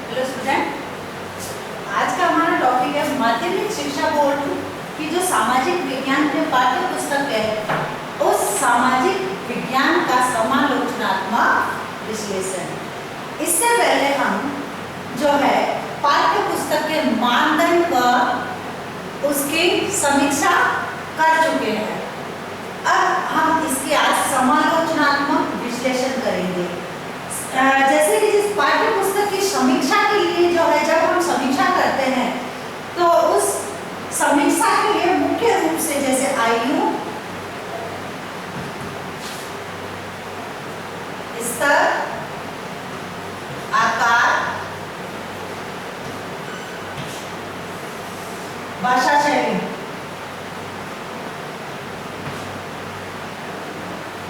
Hello student, आज का हमारा टॉपिक है माध्यमिक शिक्षा बोर्ड की जो सामाजिक विज्ञान के पाठ्य पुस्तक है उस सामाजिक विज्ञान का समालोचनात्मक विश्लेषण। इससे पहले हम जो है पाठ्य पुस्तक के मानदंड व उसकी समीक्षा कर चुके हैं। अब हम इसकी आज समालोचनात्मक विश्लेषण करेंगे। जैसे कि जिस पाठ्य पुस्तक की समीक्षा के लिए जो है जब हम समीक्षा करते हैं तो उस समीक्षा के लिए मुख्य रूप से जैसे आयु, स्तर, आकार, भाषा शैली,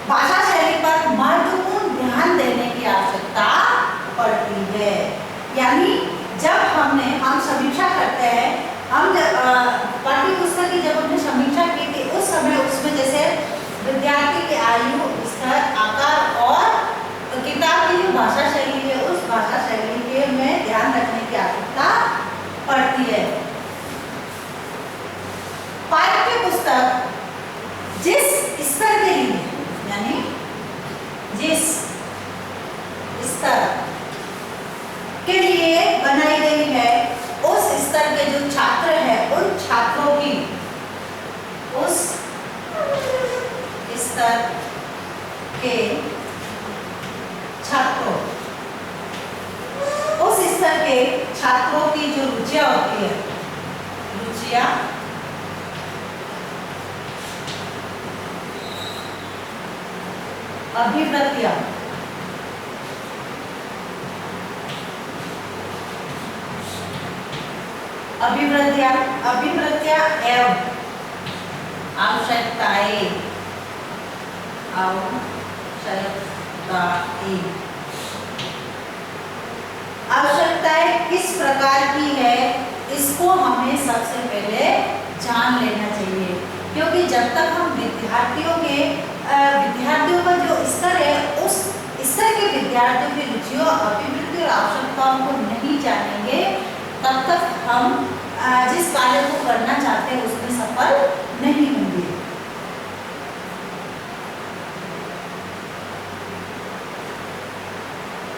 भाषा शैली पर महत्वपूर्ण ध्यान देने की आवश्यकता पड़ती है। यानी जब हम समीक्षा करते हैं, हम पाठ्य पुस्तक की जब हमने समीक्षा की थी उस समय उसमें जैसे विद्यार्थी की आयु, स्तर, आकार और किताब की जो भाषा शैली है उस भाषा शैली के में ध्यान रखने की आवश्यकता पड़ती है। पाठ्य पुस्तक जिस स्तर के लिए यानी जिस स्तर के लिए बनाई गई है उस स्तर के जो छात्र हैं उन छात्रों की उस स्तर के छात्रों उस स्तर के छात्रों की जो रुचियां होती है, रुचियां अभिवृत्तियां अभिवृत्तियां एवं आवश्यकताएं किस प्रकार की है इसको हमें सबसे पहले जान लेना चाहिए। क्योंकि जब तक हम विद्यार्थियों का जो स्तर है उस स्तर के विद्यार्थियों की रुचियों, अभिवृत्ति और आवश्यकताओं को नहीं जानेंगे तब तक हम जिस कार्य को करना चाहते हैं उसमें सफल नहीं होंगे।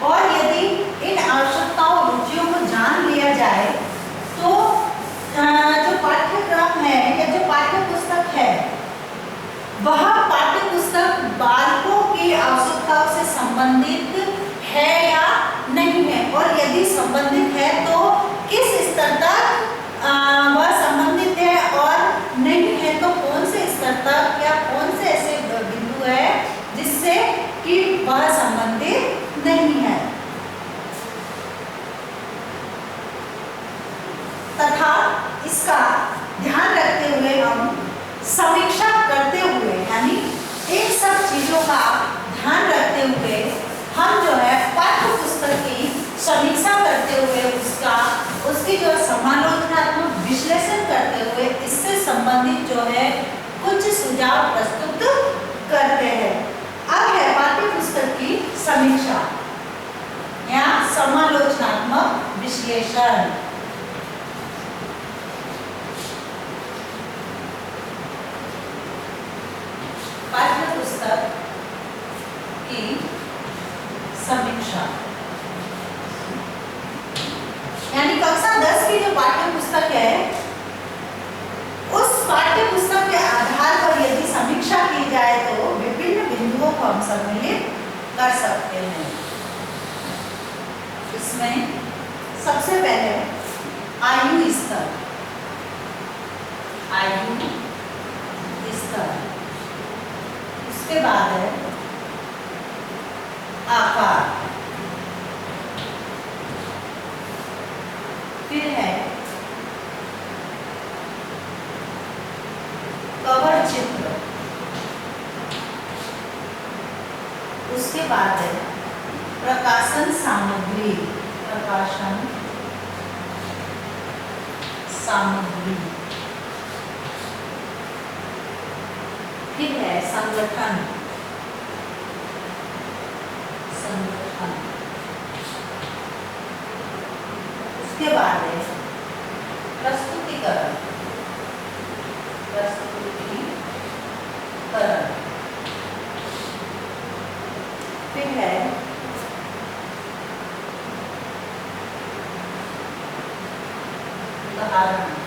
और यदि इन आवश्यकताओं और रुचियों को जान लिया जाए तो जो पाठ्यक्रम है या जो पाठ्य पुस्तक है वह पाठ्य पुस्तक बालकों की आवश्यकताओं से संबंधित है या नहीं है, और यदि संबंधित है तो किस स्तर तक वह संबंधित है, और नहीं है तो कौन से स्तर तक या कौन से ऐसे बिंदु है जिससे कि वह संबंधित नहीं है। तथा इसका ध्यान रखते हुए हम समीक्षा करते हुए यानी इन सब चीजों का ध्यान रखते हुए हम जो है पाठ्य पुस्तक की समीक्षा करते हुए उसकी जो समालोचनात्मक विश्लेषण करते हुए इससे संबंधित जो है कुछ सुझाव प्रस्तुत करते हैं। अब है पाठ्य पुस्तक की समीक्षा या समालोचनात्मक विश्लेषण। पाठ्य पुस्तक की समीक्षा यानी कक्षा 10 की जो पाठ्य पुस्तक है उस पाठ्य पुस्तक के आधार पर यदि समीक्षा की जाए तो विभिन्न बिंदुओं को हम सम्मिलित कर सकते हैं। इसमें सबसे पहले आयु स्तर, उसके बाद है आकार, फिर है कवर चित्र, उसके बाद है प्रकाशन सामग्री, फिर है संगठन, उसके बाद है प्रस्तुतिकरण। फिर है उदाहरण।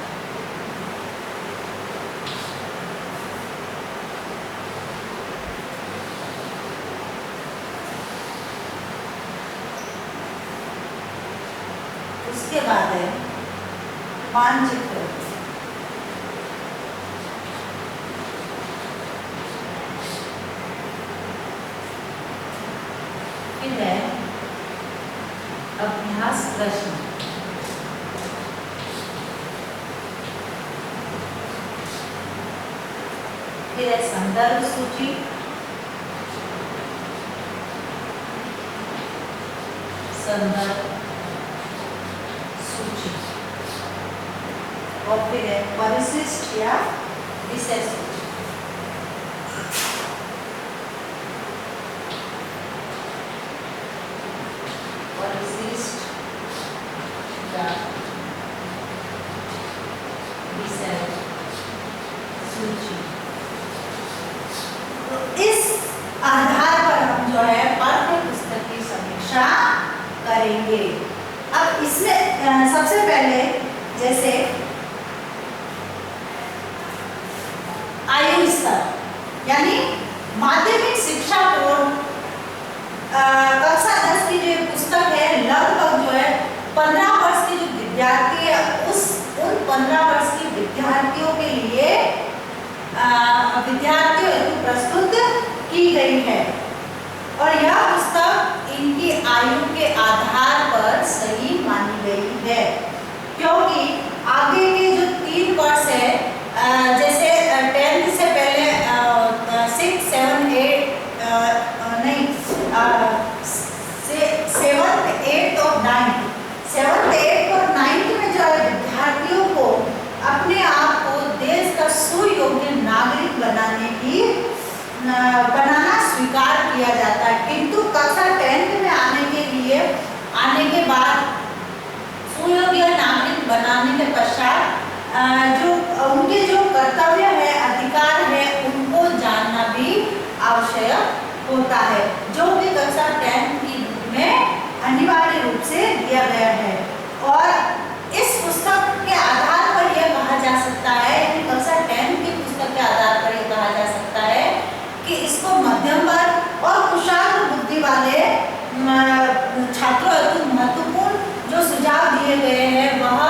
उसके बाद है मानचित्र। फिर है अभ्यास प्रश्न। फिर है संदर्भ सूची। संदर्भ सूची। और फिर है परिशिष्ट या विषय सूची। परिशिष्ट या विषय सूची। तो इस आधार पर हम जो है पाठ्य पुस्तक की समीक्षा करेंगे। अब इसमें सबसे पहले जैसे आयु स्तर यानी माध्यमिक शिक्षा बोर्ड कक्षा 10 की जो पुस्तक है, लगभग जो है 15 वर्ष के जो विद्यार्थी है उन 15 वर्ष के विद्यार्थियों के लिए विद्यार्थियों हेतु प्रस्तुत की गई है। और यह पुस्तक इनकी आयु के आधार पर सही मानी गई है, क्योंकि आगे के जो 3 वर्ष है, जैसे 10th से पहले 6, 7, 8 नहीं 7th, 8th और 9th, 7th, 8th और 9th में जो है विद्यार्थियों को अपने आप को देश का सुयोग्य नागरिक बनाना स्वीकार किया जाता है। किंतु कक्षा 10th में आने के बाद सुयोग्य नागरिक बनाने के पश्चात जो उनके जो कर्तव्य है, अधिकार है, उनको जानना भी आवश्यक होता है, जो कि कक्षा 10th की में अनिवार्य रूप से दिया गया है। और इस पुस्तक के आधार पर यह कहा जा सकता है, कक्षा 10th की पुस्तक के आधार पर यह कहा जा सकता है कि इसको मध्यम वर्ग और कुशाग्र बुद्धि वाले छात्रों हेतु महत्वपूर्ण जो सुझाव दिए गए हैं, वह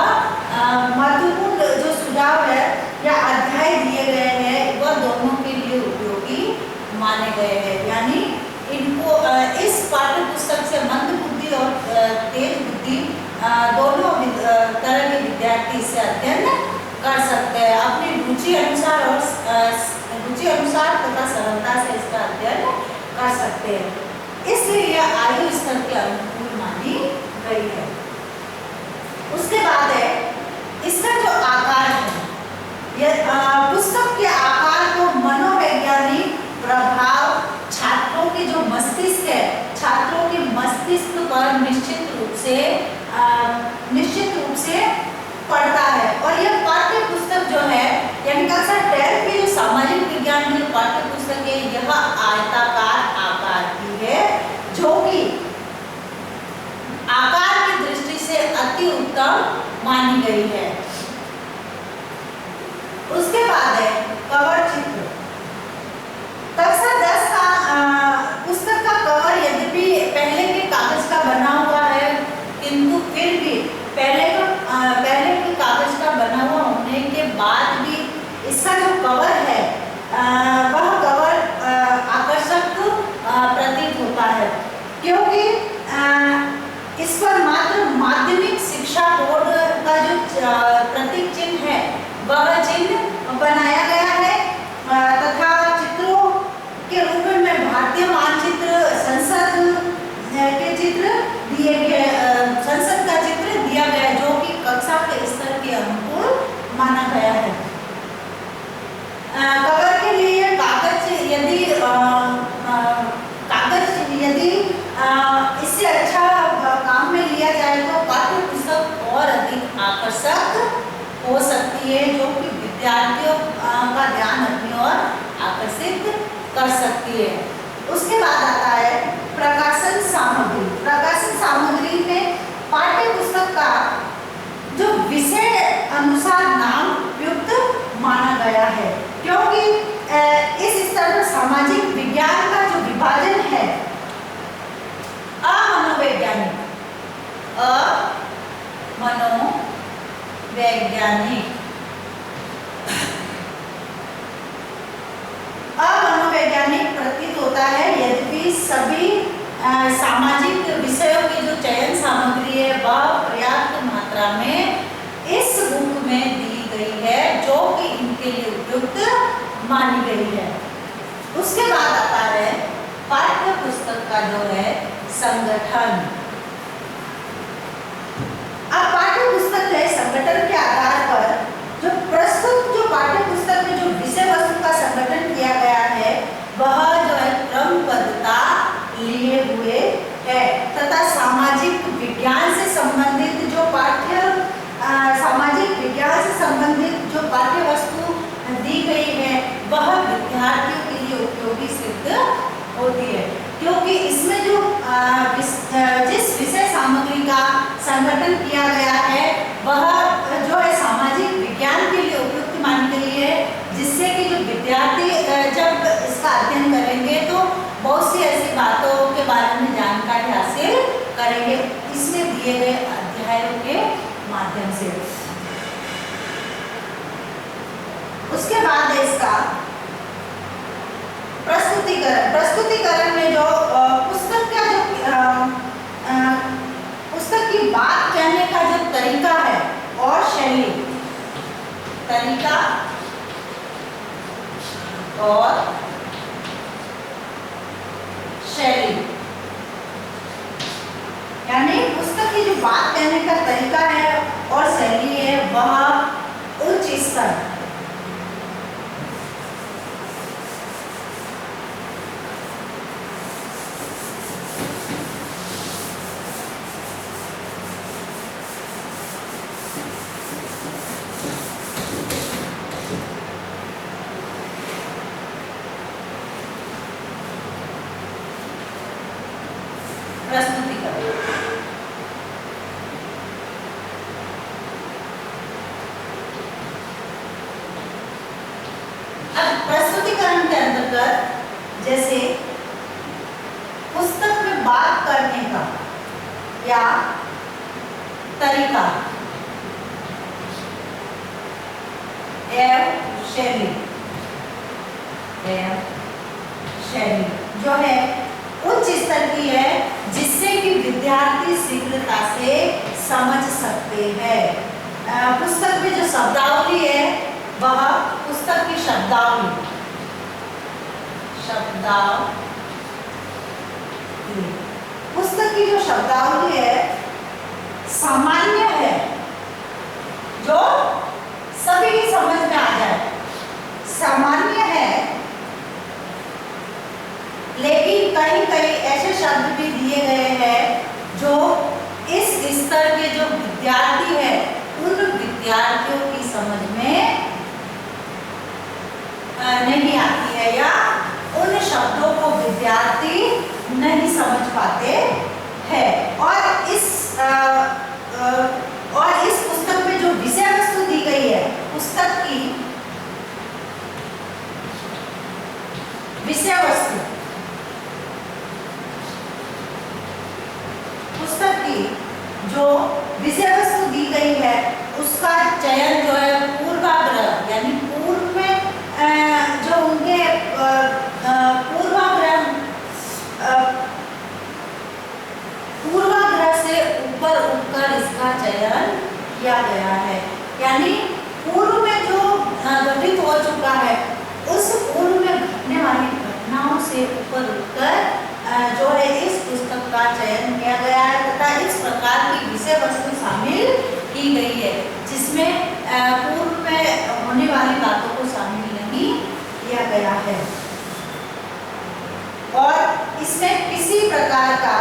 महत्वपूर्ण जो सुझाव है या अध्याय दिए गए हैं, वह दोनों के लिए उपयोगी माने गए हैं। यानी इनको इस पाठ्य पुस्तक से मंद बुद्धि और तेज बुद्धि दोनों तरह के विद्यार्थी इसे अध्ययन कर सकते हैं, अपनी रुचि अनुसार तथा सरलता से इसका अध्ययन कर सकते हैं। इसलिए यह आयु स्तर के अनुकूल मानी गई है। उसके बाद है इसका जो आकार है, यह पुस्तक के आकार को मनोवैज्ञानिक प्रभाव छात्रों के जो मस्तिष्क है, छात्रों के मस्तिष्क पर निश्चित रूप से पड़ता है। और यह पाठ्य पुस्तक जो है, यानी कक्षा 10 की जो सामाजिक विज्ञान की पाठ्य पुस्तक है, यह आयताकार आकार की है, जो कि आकार की दृष्टि से अति उत्तम मानी गई है। उसके बाद है कवर चित्र। कक्षा 10 का पुस्तक का कवर यद्यपि पहले के कागज का बना हुआ है, किंतु फिर भी पहले के कागज का बना हुआ होने के बाद भी इसका जो कवर है वह कवर आकर्षक प्रतीत होता है, क्योंकि इस पर मात्र माध्यमिक शिक्षा बोर्ड का जो प्रतीक चिन्ह है वह चिन्ह बनाया गया है, तथा चित्रों के रूप में भारतीय मानचित्र, संसद के चित्र दिए गए, संसद का चित्र दिया गया, जो कि कक्षा के स्तर के अनुकूल माना गया है। कवर के लिए कागज यदि इससे अच्छा काम में लिया जाए तो पाठ्य पुस्तक और हो सकती है जो कि विद्यार्थियों का ध्यान अपनी ओर आकर्षित कर सकती है। उसके बाद आता है प्रकाशन सामग्री। प्रकाशन सामग्री में पाठ्य पुस्तक का जो विषय अनुसार नाम उपयुक्त माना गया है, क्योंकि इस स्तर पर सामाजिक विज्ञान का जो विभाजन है अमनोवैज्ञानिक अमनोवैज्ञानिक प्रतीत होता है, यद्यपि सभी सामाजिक विषयों की जो चयन सामग्री है वह पर्याप्त मात्रा में इस बुक में दी गई है जो कि इनके लिए उपयुक्त मानी गई है। उसके बाद आता है पाठ्य पुस्तक का जो है संगठन। अब पाठ्य पुस्तक है संगठन के आधार पर जो प्रस्तुत जो पाठ्य पुस्तक में जो विषय वस्तु का संगठन किया गया है वह जो है क्रमबद्धता लिए हुए है तथा सामाजिक विज्ञान से संबंधित जो पाठ्य वस्तु दी गई है वह विद्यार्थियों के लिए उपयोगी सिद्ध होती है, क्योंकि इसमें जो जिस विषय सामग्री का संगठन किया गया है वह जो है सामाजिक विज्ञान के लिए उपयुक्त मानी गई है, जिससे कि जो विद्यार्थी जब इसका अध्ययन करेंगे तो बहुत सी ऐसी बातों के बारे में जानकारी हासिल करेंगे इसमें दिए गए अध्यायों के माध्यम से। उसके बाद है इसका प्रस्तुतिकरण। प्रस्तुतिकरण में जो पुस्तक का जो पुस्तक की बात कहने का जो तरीका है और शैली, तरीका और शैली, यानी पुस्तक की जो बात कहने का तरीका है और शैली है वह उच्च स्तर प्रस्तुतिकरण। अब प्रस्तुतिकरण के अंतर्गत जैसे पुस्तक में बात करने का या तरीका एवं शैली जो है उच्च स्तर की है, जिससे कि विद्यार्थी शीघ्रता से समझ सकते हैं। पुस्तक में जो शब्दावली है वह पुस्तक की शब्दावली पुस्तक की जो शब्दावली है सामान्य है, जो सभी की समझ में आ जाए, सामान्य है, लेकिन कहीं कहीं ऐसे शब्द भी दिए गए हैं जो इस स्तर के जो विद्यार्थी है उन विद्यार्थियों की समझ में नहीं आती है या उन शब्दों को विद्यार्थी नहीं समझ पाते हैं। और इस पुस्तक में जो विषय वस्तु दी गई है, पुस्तक की विषय वस्तु, पुस्तक की जो विषय वस्तु दी गई है उसका चयन जो है पूर्वाग्रह, यानी पूर्व में जो उनके पूर्वाग्रह से ऊपर उठकर इसका चयन किया गया है, यानी पूर्व में जो घटित हो चुका है उस पूर्व में घटने वाली घटनाओं से ऊपर उठकर जो है इस पुस्तक का चयन किया गया है तथा इस प्रकार की विषय वस्तु शामिल की गई है जिसमें पूर्व में होने वाली बातों को शामिल नहीं किया गया है। और इसमें किसी प्रकार का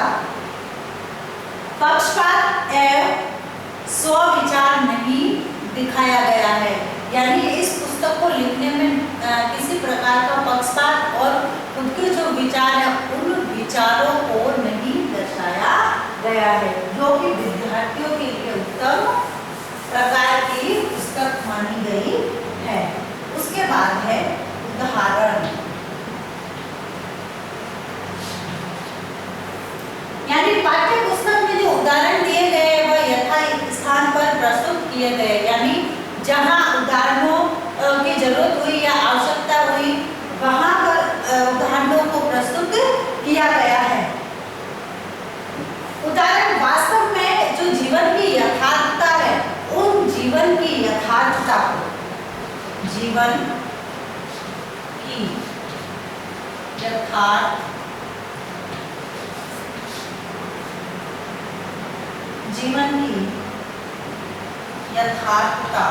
पक्षपात एवं स्वविचार नहीं दिखाया गया है। यानी इस पुस्तक को लिखने में किसी प्रकार का पक्षपात और खुद के जो विचार है उन विचारों को नहीं दर्शाया गया है, जो कि विद्यार्थियों के लिए उत्तम प्रकार की पुस्तक मानी गई है। उसके बाद है उदाहरण, यानी पाठ्य पुस्तक में जो उदाहरण दिए गए वह यथा स्थान पर प्रस्तुत किए गए, यानी जहां उदाहरणों की जरूरत हुई या आवश्यकता हुई वहां पर उदाहरणों को प्रस्तुत किया गया है। उदाहरण वास्तव में जो जीवन की यथार्थता है उन जीवन की यथार्थता को, जीवन की यथार्थ, जीवन की यथार्थता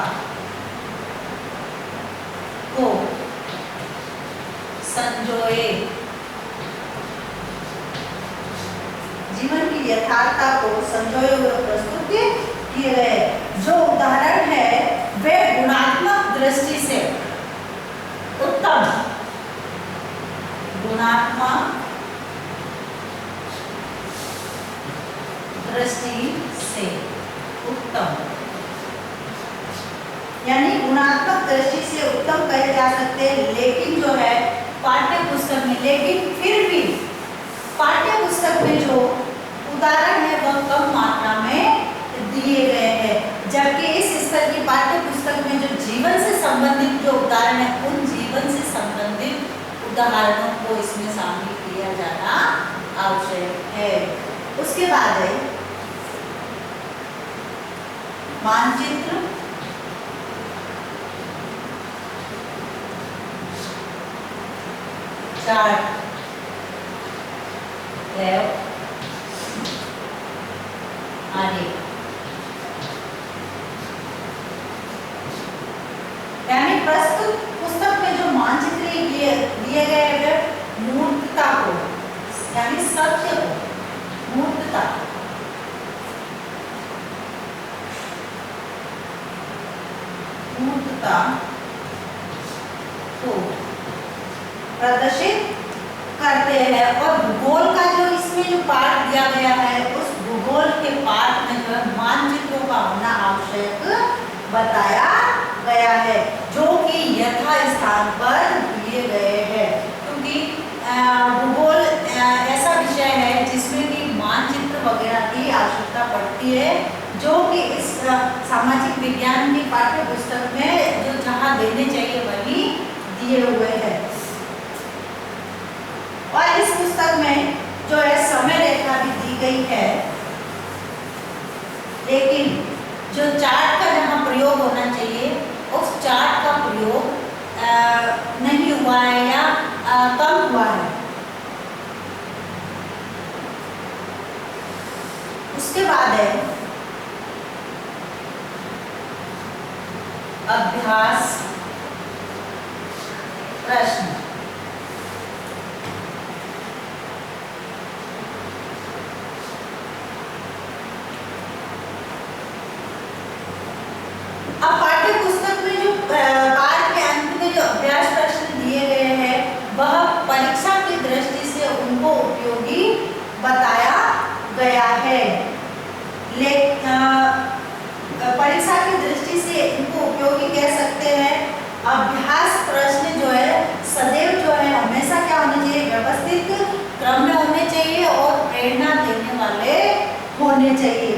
को संजोए, जीवन की यथार्थता को संजोए हुए प्रस्तुत किए गए। जो उदाहरण है वे गुणात्मक दृष्टि से उत्तम, गुणात्मक दृष्टि से उत्तम, यानी गुणात्मक दृष्टि से उत्तम कहे जा सकते हैं। लेकिन जो है पाठ्य पुस्तक में, लेकिन फिर भी पाठ्य पुस्तक में जो उदाहरण है वह कम मात्रा में दिए गए हैं, जबकि इस स्तर की पाठ्य पुस्तक में जो जीवन से संबंधित जो उदाहरण है उन जीवन से संबंधित उदाहरणों को इसमें शामिल किया जाना आवश्यक है। उसके बाद है मानचित्र, चार्ट, आदि, यानी प्रस्तुत पुस्तक में जो मानचित्र दिए गए हैं मूर्तता को, यानी सत्य को, मूर्तता, मूर्तता को प्रदर्शित करते हैं। और भूगोल का जो इसमें जो पाठ दिया गया है उस भूगोल के पाठ में जो मानचित्रों का होना आवश्यक बताया गया है, जो कि यथा स्थान पर दिए गए हैं। क्योंकि भूगोल ऐसा विषय है जिसमें कि मानचित्र वगैरह की आवश्यकता पड़ती है, जो कि इस सामाजिक विज्ञान की पाठ्य पुस्तक में जो जहाँ देने चाहिए वही दिए हुए हैं। और इस पुस्तक में जो है समय रेखा भी दी गई है, लेकिन जो चार्ट का जहाँ प्रयोग होना चाहिए उस चार्ट का प्रयोग नहीं हुआ है या कम हुआ है। उसके बाद है अभ्यास प्रश्न। अब पाठ्य पुस्तक में जो पाठ के अंत में जो अभ्यास प्रश्न दिए गए हैं वह परीक्षा की दृष्टि से उनको उपयोगी बताया गया है। परीक्षा की दृष्टि से इनको उपयोगी कह सकते हैं। अभ्यास प्रश्न जो है सदैव जो है हमेशा क्या होने चाहिए, व्यवस्थित क्रम में होने चाहिए और प्रेरणा देने वाले होने चाहिए।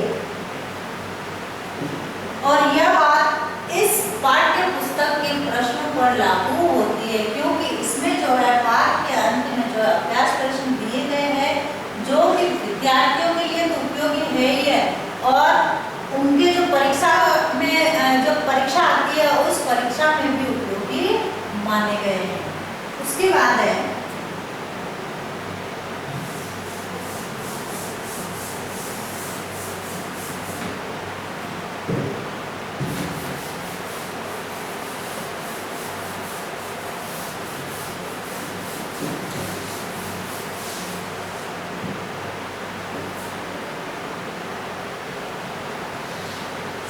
और यह बात इस पाठ्य पुस्तक के प्रश्नों पर लागू होती है, क्योंकि इसमें जो है पाठ के अंत में जो अभ्यास प्रश्न दिए गए हैं जो कि विद्यार्थियों के लिए तो उपयोगी है ही है, और उनके जो परीक्षा में जो परीक्षा आती है उस परीक्षा में भी उपयोगी माने गए हैं। उसके बाद है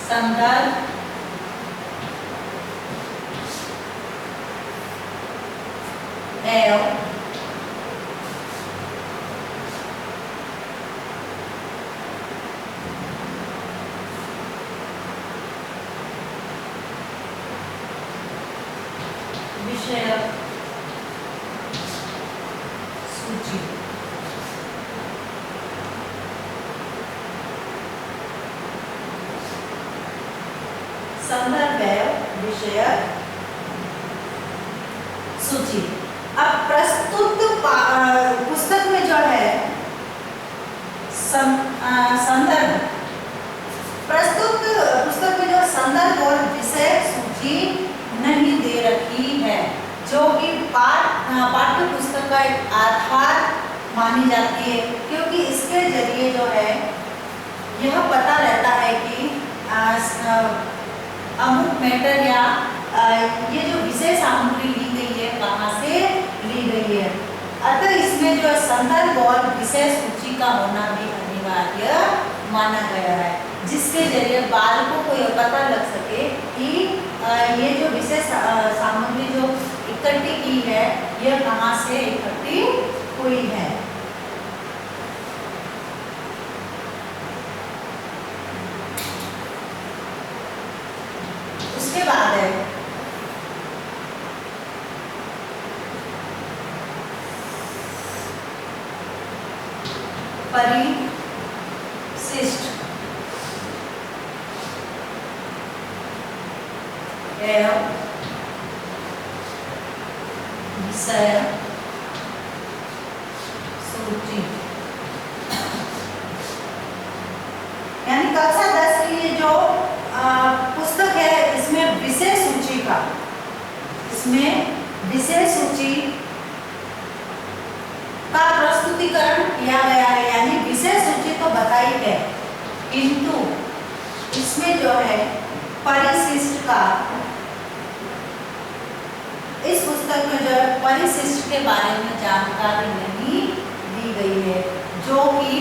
संदर्भ एव विषयक सूची। संदर्भ एवं विषयक सूची। अब प्रस्तुत पुस्तक में जो है संदर्भ, प्रस्तुत पुस्तक में जो संदर्भ और विषय सूची नहीं दे रखी है, जो कि पाठ्य पुस्तक का एक आधार मानी जाती है, क्योंकि इसके जरिए जो है यह पता रहता है कि अमुक मैटर या ये जो विषय सामग्री ली गई है कहाँ से ली गई है। अतः इसमें जो संदर्भ और विषय सूची का होना भी अनिवार्य माना गया है, जिसके जरिए बालकों को यह पता लग सके कि ये जो विषय सामग्री जो इकट्ठी की है यह कहाँ से इकट्ठी हुई है। उसके बाद है परिशिष्ट एवं विषय सूची। यानी कक्षा 10 की जो पुस्तक है इसमें विषय सूची का, इसमें विषय सूची का प्रस्तुतिकरण किया गया है। यानी विषय सूची तो बताई है, किंतु इसमें जो है परिशिष्ट का, इस पुस्तक में जो है परिशिष्ट के बारे में जानकारी नहीं दी गई है, जो कि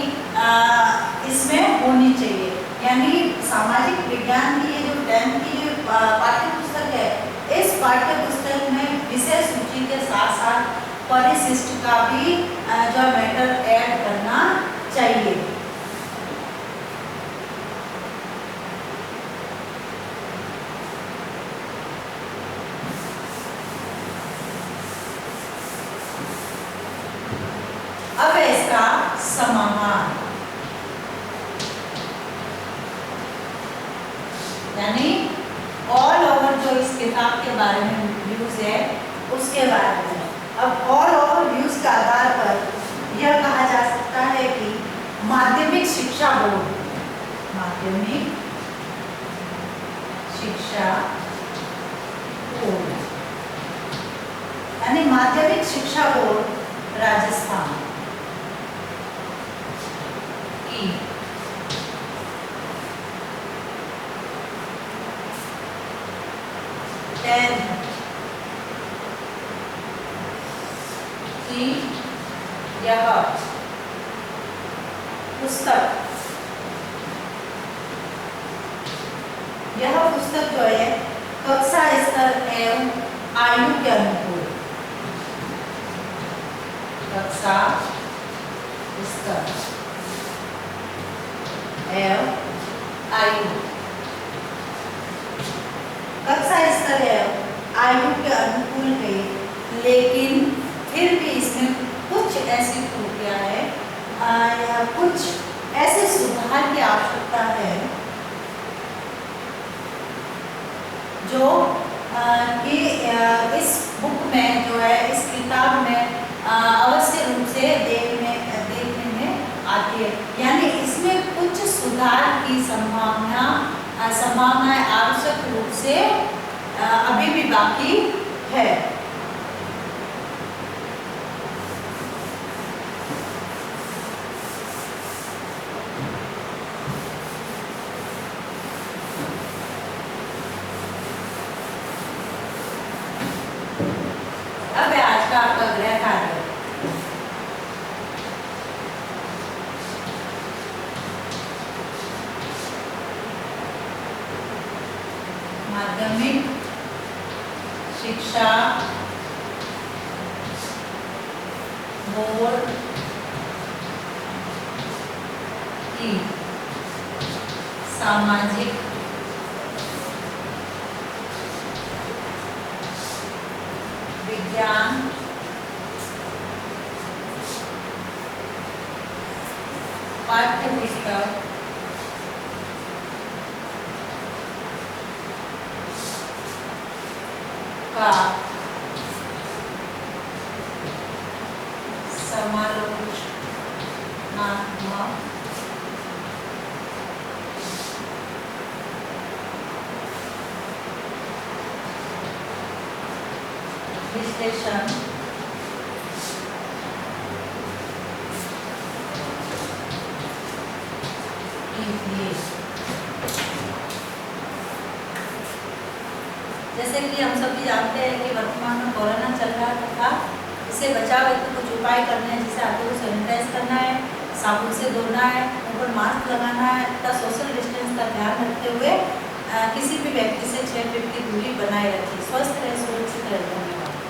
इसमें होनी चाहिए। यानी सामाजिक विज्ञान की ये जो 10th की जो पाठ्य पुस्तक है, इस पाठ्य पुस्तक में विषय सूची के साथ साथ परिशिष्ट का भी जो मैटर ऐड करना चाहिए। अब है इसका समाहार, यानी ऑल ओवर जो इस किताब के बारे में व्यूज है उसके बारे में। अब ऑल ओवर व्यूज के आधार पर यह कहा जा सकता है कि माध्यमिक शिक्षा बोर्ड, माध्यमिक शिक्षा बोर्ड यानी माध्यमिक शिक्षा बोर्ड राजस्थान की की यह पुस्तक, जो है कक्षा स्तर एवं आयु के अनुकूल, कक्षा स्तर एवं आयु, कक्षा स्तर एवं आयु के अनुकूल है, लेकिन फिर भी इसमें कुछ ऐसी त्रुटियां हैं, कुछ ऐसे सुधार की आवश्यकता है जो कि इस बुक में जो है, इस किताब में अवश्य रूप से देखने में आती है। यानी इसमें कुछ सुधार की संभावनाएं आवश्यक रूप से अभी भी बाकी है। अब आज का आपका गृह कार्य, माध्यमिक शिक्षा बोर्ड की सामाजिक विज्ञान पाठ्यपुस्तक का समालोचनात्मक विश्लेषण कीजिए। जैसे कि हम सभी जानते हैं कि वर्तमान में कोरोना चल रहा तथा इससे बचाव हेतु कुछ उपाय करने हैं, जैसे हाथों को सैनिटाइज करना है, साबुन से धोना है, ऊपर मास्क लगाना है तथा सोशल डिस्टेंस का ध्यान रखते हुए किसी भी व्यक्ति से 6 फीट की दूरी बनाए रखें। स्वस्थ रहे, सुरक्षित रहे।